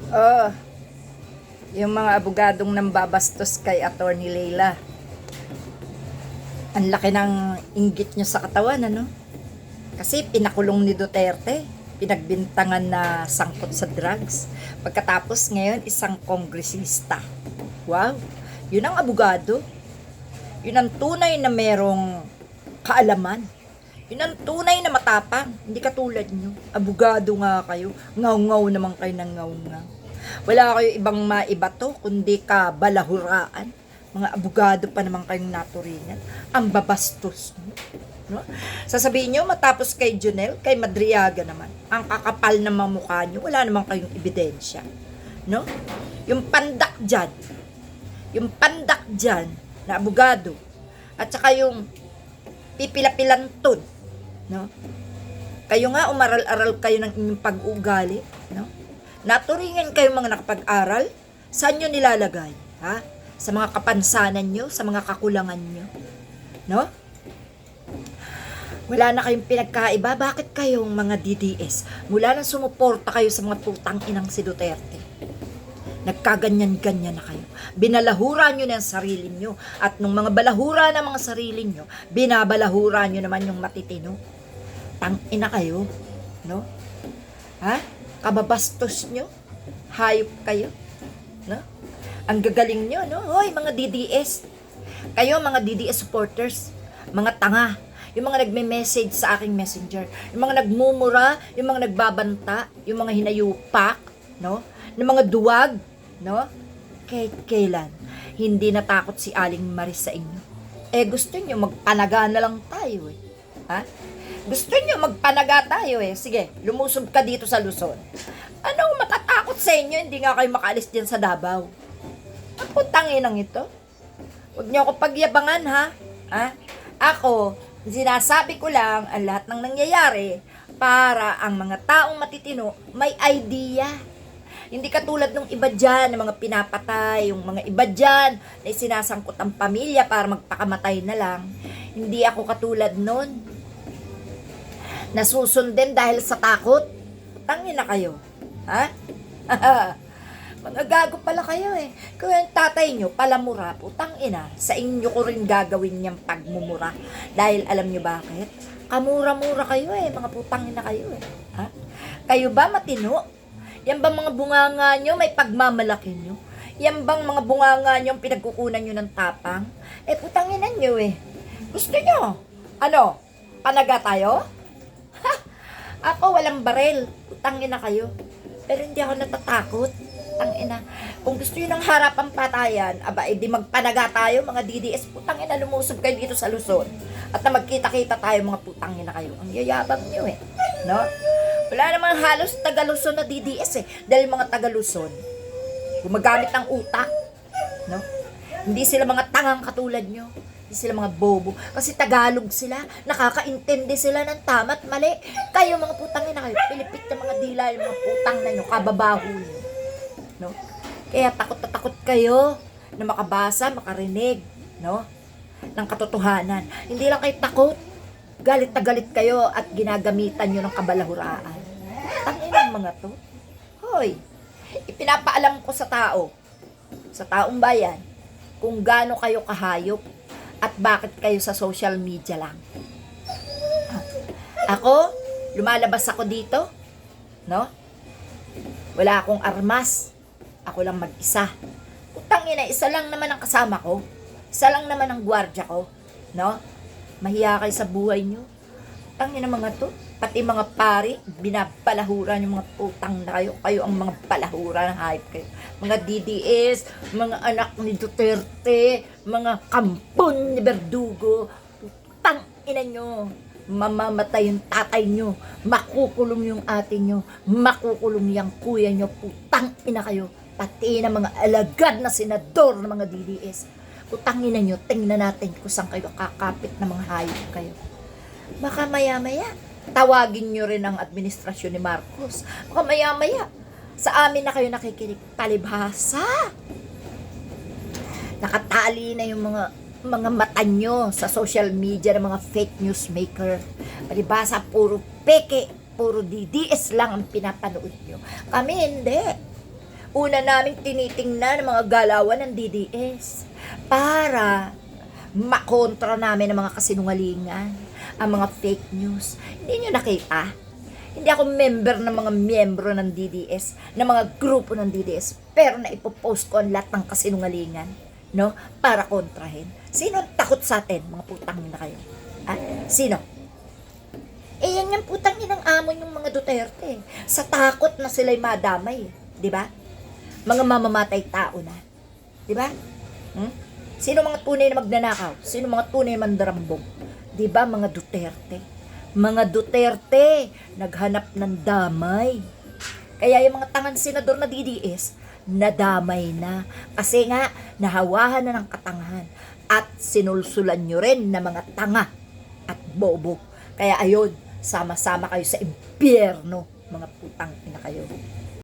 Oh, yung mga abogadong nambabastos kay Attorney Leila. Ang laki ng inggit nyo sa katawan, ano? Kasi pinakulong ni Duterte, pinagbintangan na sangkot sa drugs. Pagkatapos ngayon, isang kongresista. Wow, yun ang abogado. Yun ang tunay na merong kaalaman. Yun ang tunay na matapang. Hindi katulad nyo. Abogado nga kayo. Ngaw-ngaw naman kayo ng ngaw-ngaw. Wala kayo ibang maibato, kundi ka balahuraan. Mga abogado pa naman kayong naturingan. Ang babastos nyo. No? Sasabihin nyo, matapos kay Junel, kay Madriaga naman, ang kakapal na mamukha nyo, wala naman kayong ebidensya. No? Yung pandak dyan, na abogado, at saka yung pipila-pilantod, no? Kayo nga, umaral-aral kayo ng inyong pag-uugali, no? Naturingan kayo mga nakapag-aral, saan nyo nilalagay? Ha? Sa mga kapansanan nyo, sa mga kakulangan nyo, no? Wala na kayong pinagkaiba. Bakit kayong mga DDS? Mula nang sumuporta kayo sa mga putang inang si Duterte, nagkaganyan-ganyan na kayo. Binalahura nyo na ang sarili nyo. At nung mga balahura na mga sarili nyo, binabalahura nyo naman yung matitino. Tangina kayo. No? Ha? Kababastos nyo? Hayop kayo? No? Ang gagaling nyo, no? Hoy, mga DDS. Kayo, mga DDS supporters. Mga tanga. Yung mga nagme-message sa aking messenger. Yung mga nagmumura, yung mga nagbabanta, yung mga hinayupak, no? Ng mga duwag, no? Kailan hindi natakot si Aling Maris sa inyo? Gusto nyo magpanaga na lang tayo eh. Ha? Gusto nyo magpanaga tayo eh. Sige, lumusob ka dito sa Luzon. Anong matatakot sa inyo? Hindi nga kayo makaalis dyan sa Davao. Ang putangin ng ito. Huwag nyo ako pagyabangan ha. Ha? Ako, sinasabi ko lang ang lahat ng nangyayari para ang mga taong matitino may idea. Hindi katulad ng iba dyan, ng mga pinapatay, yung mga iba dyan na sinasangkot ang pamilya para magpakamatay na lang. Hindi ako katulad nun. Nasusundin dahil sa takot. Tangin na kayo. Ha? Mga gago pala kayo eh. Kung yung tatay nyo, palamura, putang ina, sa inyo ko rin gagawin niyang pagmumura. Dahil alam nyo bakit? Kamura-mura kayo eh, mga putang ina kayo eh. Ha? Kayo ba matino? Yan bang mga bunganga nyo, may pagmamalaki nyo? Yan bang mga bunganga nyo, pinagkukunan nyo ng tapang? Putang ina nyo eh. Gusto nyo? Ano? Panaga tayo? Ha? Ako walang barel. Putang ina kayo. Pero hindi ako natatakot. Tangina. Kung gusto nyo ng harapang patayan, aba, di magpanaga tayo, mga DDS, putang ina, lumusob kayo dito sa Luzon. At na magkita-kita tayo, mga putang ina kayo. Ang yayabang nyo eh. No? Wala namang halos taga-Luzon na DDS eh. Dahil mga taga-Luzon, gumagamit ng utak. No? Hindi sila mga tangang katulad nyo. Hindi sila mga bobo. Kasi Tagalog sila. Nakakaintindi sila ng tama at mali. Kayo mga putang ina kayo. Pilipit na mga dila, yung mga putang na nyo, kababaho nyo. No? Kaya takot na takot kayo na makabasa, makarinig, no? Ng katotohanan. Hindi lang kayo takot. Galit na galit kayo at ginagamitan nyo ng kabalahuraan. Tangin ang mga to. Hoy, ipinapaalam ko sa tao, sa taong bayan, kung gaano kayo kahayop at bakit kayo sa social media lang. Ako, lumalabas ako dito, no? Wala akong armas. Ako lang mag-isa. Putangina, isa lang naman ang kasama ko. Isa lang naman ang gwardiya ko, no? Mahiya kayo sa buhay nyo. Tangina mga to. Pati mga pari, binapalahuran yung mga putang na kayo. Kayo ang mga palahura ng hype kayo. Mga DDS, mga anak ni Duterte, mga kampon ni Verdugo. Putang ina nyo. Mamamatay yung tatay nyo. Makukulong yung ate nyo. Makukulong yung kuya nyo. Putang ina kayo. Pati na mga alagad na senador ng mga DDS. Utangin na nyo, tingnan natin kung saan kayo kakapit na mga hayop kayo. Baka maya-maya, tawagin nyo rin ang administrasyon ni Marcos. Baka maya-maya, sa amin na kayo nakikinig, palibhasa. Nakatali na yung mga mata nyo sa social media ng mga fake news maker. Palibhasa, puro peke, puro DDS lang ang pinapanood nyo. Kami hindi. Una naming tinitingnan ang mga galawan ng DDS para makontra namin ang mga kasinungalingan, ang mga fake news. Hindi nyo nakita? Hindi ako member ng mga miyembro ng DDS, ng mga grupo ng DDS, pero na ipopost ko ang lahat ng kasinungalingan, no? Para kontrahin. Sino ang takot sa atin, mga putang na kayo? Sino? Yan yung putang inang amo yung mga Duterte. Sa takot na sila'y madamay, di ba? Mga mamamatay tao na. Di ba? Sino mga tunay na magnanakaw? Sino mga tunay na mandarambog? Di ba mga Duterte? Mga Duterte, naghanap ng damay. Kaya yung mga tangan senador na DDS, nadamay na. Kasi nga, nahawahan na ng katangahan. At sinulsulan nyo rin na mga tanga at bobo. Kaya ayun, sama-sama kayo sa impyerno, mga putang ina kayo.